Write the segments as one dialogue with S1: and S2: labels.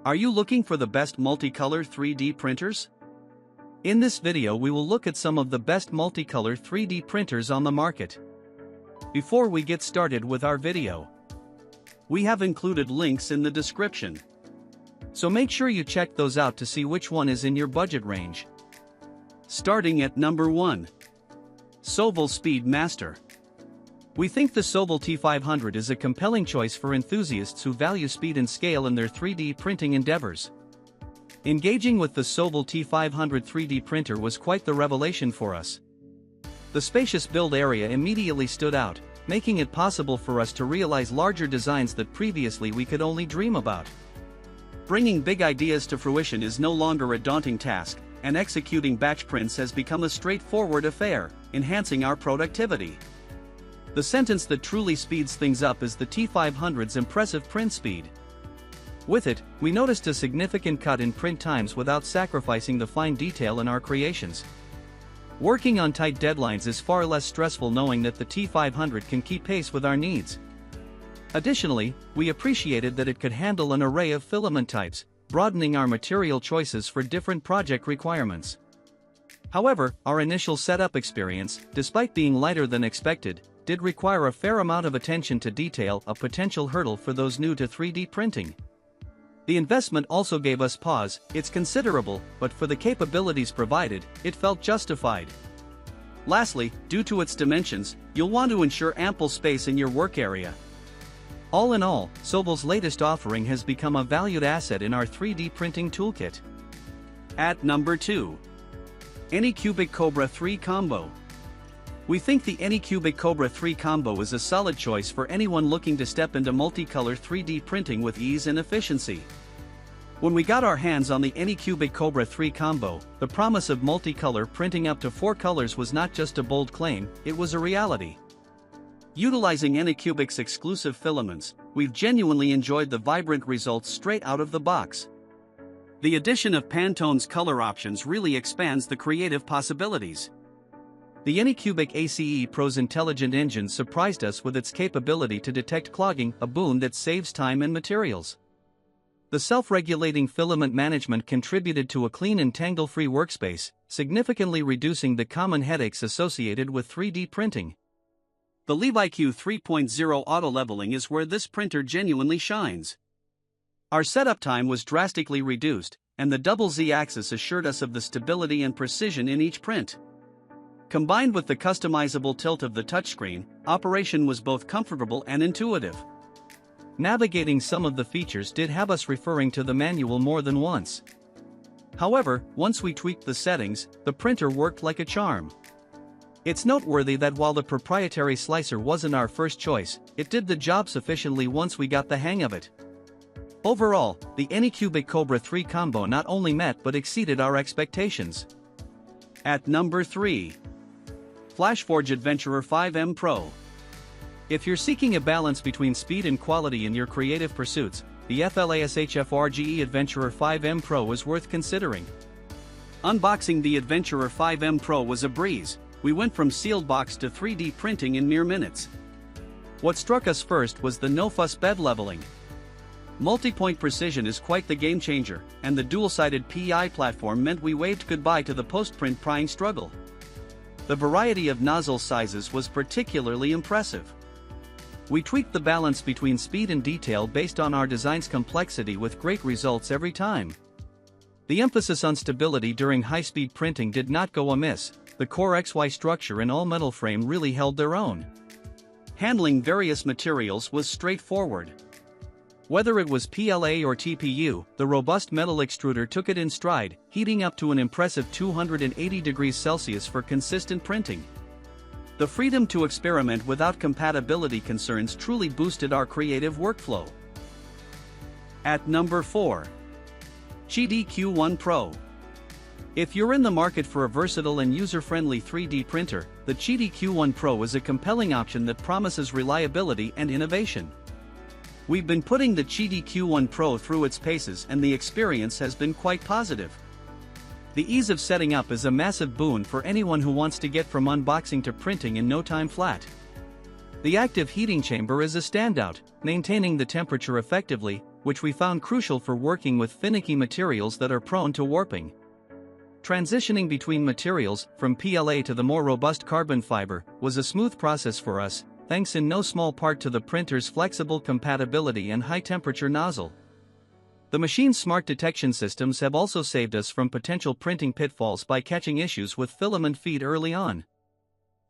S1: Are you looking for the best multicolor 3D printers? In this video we will look at some of the best multicolor 3D printers on the market. Before we get started with our video, we have included links in the description. So make sure you check those out to see which one is in your budget range. Starting at number 1. Sovol Speed Master. We think the Sovol T500 is a compelling choice for enthusiasts who value speed and scale in their 3D printing endeavors. Engaging with the Sovol T500 3D printer was quite the revelation for us. The spacious build area immediately stood out, making it possible for us to realize larger designs that previously we could only dream about. Bringing big ideas to fruition is no longer a daunting task, and executing batch prints has become a straightforward affair, enhancing our productivity. The sentence that truly speeds things up is the T500's impressive print speed. With it, we noticed a significant cut in print times without sacrificing the fine detail in our creations. Working on tight deadlines is far less stressful knowing that the T500 can keep pace with our needs. Additionally, we appreciated that it could handle an array of filament types, broadening our material choices for different project requirements. However, our initial setup experience, despite being lighter than expected, did require a fair amount of attention to detail, a potential hurdle for those new to 3D printing. The investment also gave us pause. It's considerable, but for the capabilities provided, it felt justified. Lastly, due to its dimensions, you'll want to ensure ample space in your work area. All in all, Sovol's latest offering has become a valued asset in our 3D printing toolkit. At number 2. Anycubic Kobra 3 Combo. We think the Anycubic Kobra 3 Combo is a solid choice for anyone looking to step into multicolor 3D printing with ease and efficiency. When we got our hands on the Anycubic Kobra 3 Combo, the promise of multicolor printing up to 4 colors was not just a bold claim, it was a reality. Utilizing Anycubic's exclusive filaments, we've genuinely enjoyed the vibrant results straight out of the box. The addition of Pantone's color options really expands the creative possibilities. The Anycubic ACE Pro's intelligent engine surprised us with its capability to detect clogging, a boon that saves time and materials. The self-regulating filament management contributed to a clean and tangle-free workspace, significantly reducing the common headaches associated with 3D printing. The LeviQ 3.0 auto-leveling is where this printer genuinely shines. Our setup time was drastically reduced, and the double Z-axis assured us of the stability and precision in each print. Combined with the customizable tilt of the touchscreen, operation was both comfortable and intuitive. Navigating some of the features did have us referring to the manual more than once. However, once we tweaked the settings, the printer worked like a charm. It's noteworthy that while the proprietary slicer wasn't our first choice, it did the job sufficiently once we got the hang of it. Overall, the Anycubic Kobra 3 Combo not only met but exceeded our expectations. At number 3. FLASHFORGE Adventurer 5M Pro. If you're seeking a balance between speed and quality in your creative pursuits, the FLASHFORGE Adventurer 5M Pro is worth considering. Unboxing the Adventurer 5M Pro was a breeze. We went from sealed box to 3D printing in mere minutes. What struck us first was the no-fuss bed leveling. Multi-point precision is quite the game changer, and the dual-sided PI platform meant we waved goodbye to the post-print prying struggle. The variety of nozzle sizes was particularly impressive. We tweaked the balance between speed and detail based on our design's complexity with great results every time. The emphasis on stability during high-speed printing did not go amiss. The core XY structure and all-metal frame really held their own. Handling various materials was straightforward. Whether it was PLA or TPU, the robust metal extruder took it in stride, heating up to an impressive 280 degrees Celsius for consistent printing. The freedom to experiment without compatibility concerns truly boosted our creative workflow. At number 4. QIDI Q1 Pro. If you're in the market for a versatile and user-friendly 3D printer, the QIDI Q1 Pro is a compelling option that promises reliability and innovation. We've been putting the QIDI Q1 Pro through its paces and the experience has been quite positive. The ease of setting up is a massive boon for anyone who wants to get from unboxing to printing in no time flat. The active heating chamber is a standout, maintaining the temperature effectively, which we found crucial for working with finicky materials that are prone to warping. Transitioning between materials, from PLA to the more robust carbon fiber, was a smooth process for us, thanks in no small part to the printer's flexible compatibility and high-temperature nozzle. The machine's smart detection systems have also saved us from potential printing pitfalls by catching issues with filament feed early on.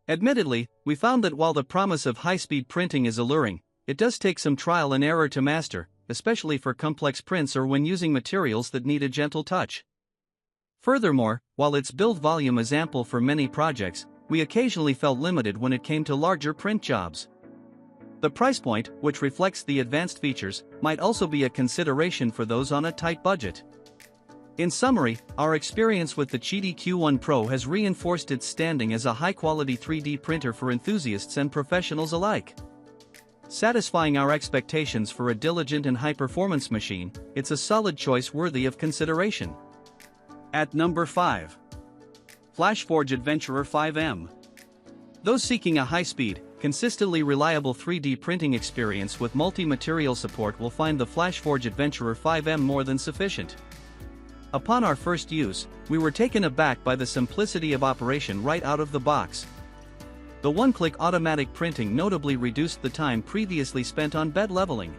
S1: Admittedly, we found that while the promise of high-speed printing is alluring, it does take some trial and error to master, especially for complex prints or when using materials that need a gentle touch. Furthermore, while its build volume is ample for many projects, we occasionally felt limited when it came to larger print jobs. The price point, which reflects the advanced features, might also be a consideration for those on a tight budget. In summary, our experience with the QIDI Q1 Pro has reinforced its standing as a high-quality 3D printer for enthusiasts and professionals alike. Satisfying our expectations for a diligent and high-performance machine, it's a solid choice worthy of consideration. At number 5. FLASHFORGE Adventurer 5M. Those seeking a high-speed, consistently reliable 3D printing experience with multi-material support will find the FLASHFORGE Adventurer 5M more than sufficient. Upon our first use, we were taken aback by the simplicity of operation right out of the box. The one-click automatic printing notably reduced the time previously spent on bed leveling.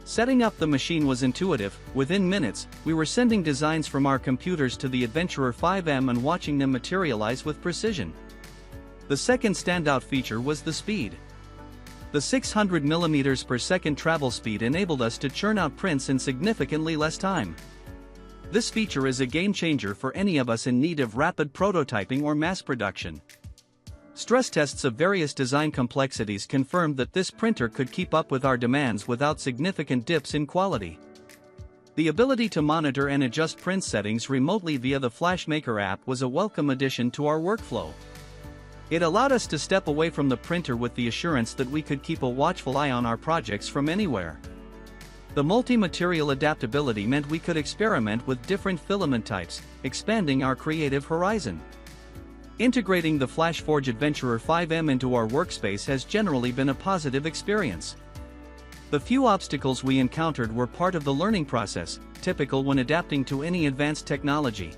S1: Setting up the machine was intuitive. Within minutes, we were sending designs from our computers to the Adventurer 5M and watching them materialize with precision. The second standout feature was the speed. The 600 mm per second travel speed enabled us to churn out prints in significantly less time. This feature is a game changer for any of us in need of rapid prototyping or mass production. Stress tests of various design complexities confirmed that this printer could keep up with our demands without significant dips in quality. The ability to monitor and adjust print settings remotely via the FlashMaker app was a welcome addition to our workflow. It allowed us to step away from the printer with the assurance that we could keep a watchful eye on our projects from anywhere. The multi-material adaptability meant we could experiment with different filament types, expanding our creative horizon. Integrating the FLASHFORGE Adventurer 5M into our workspace has generally been a positive experience. The few obstacles we encountered were part of the learning process, typical when adapting to any advanced technology.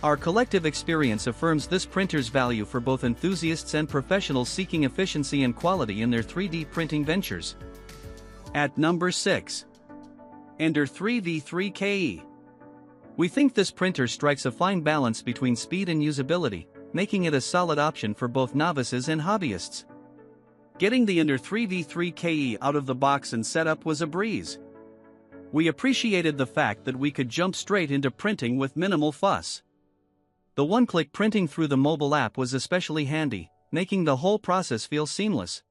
S1: Our collective experience affirms this printer's value for both enthusiasts and professionals seeking efficiency and quality in their 3D printing ventures. At number 6. Ender 3v3KE. We think this printer strikes a fine balance between speed and usability, making it a solid option for both novices and hobbyists. Getting the Ender 3v3KE out of the box and setup was a breeze. We appreciated the fact that we could jump straight into printing with minimal fuss. The one-click printing through the mobile app was especially handy, making the whole process feel seamless.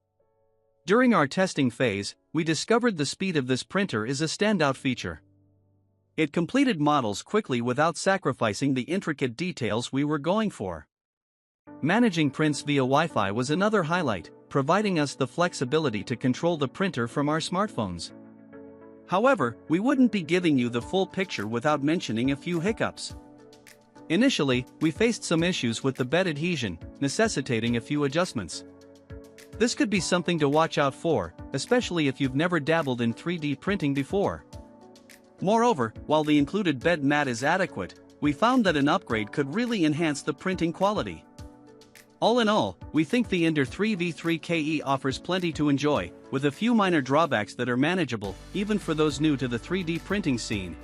S1: During our testing phase, we discovered the speed of this printer is a standout feature. It completed models quickly without sacrificing the intricate details we were going for. Managing prints via Wi-Fi was another highlight, providing us the flexibility to control the printer from our smartphones. However, we wouldn't be giving you the full picture without mentioning a few hiccups. Initially, we faced some issues with the bed adhesion, necessitating a few adjustments. This could be something to watch out for, especially if you've never dabbled in 3D printing before. Moreover, while the included bed mat is adequate, we found that an upgrade could really enhance the printing quality. All in all, we think the Ender 3v3KE offers plenty to enjoy, with a few minor drawbacks that are manageable, even for those new to the 3D printing scene.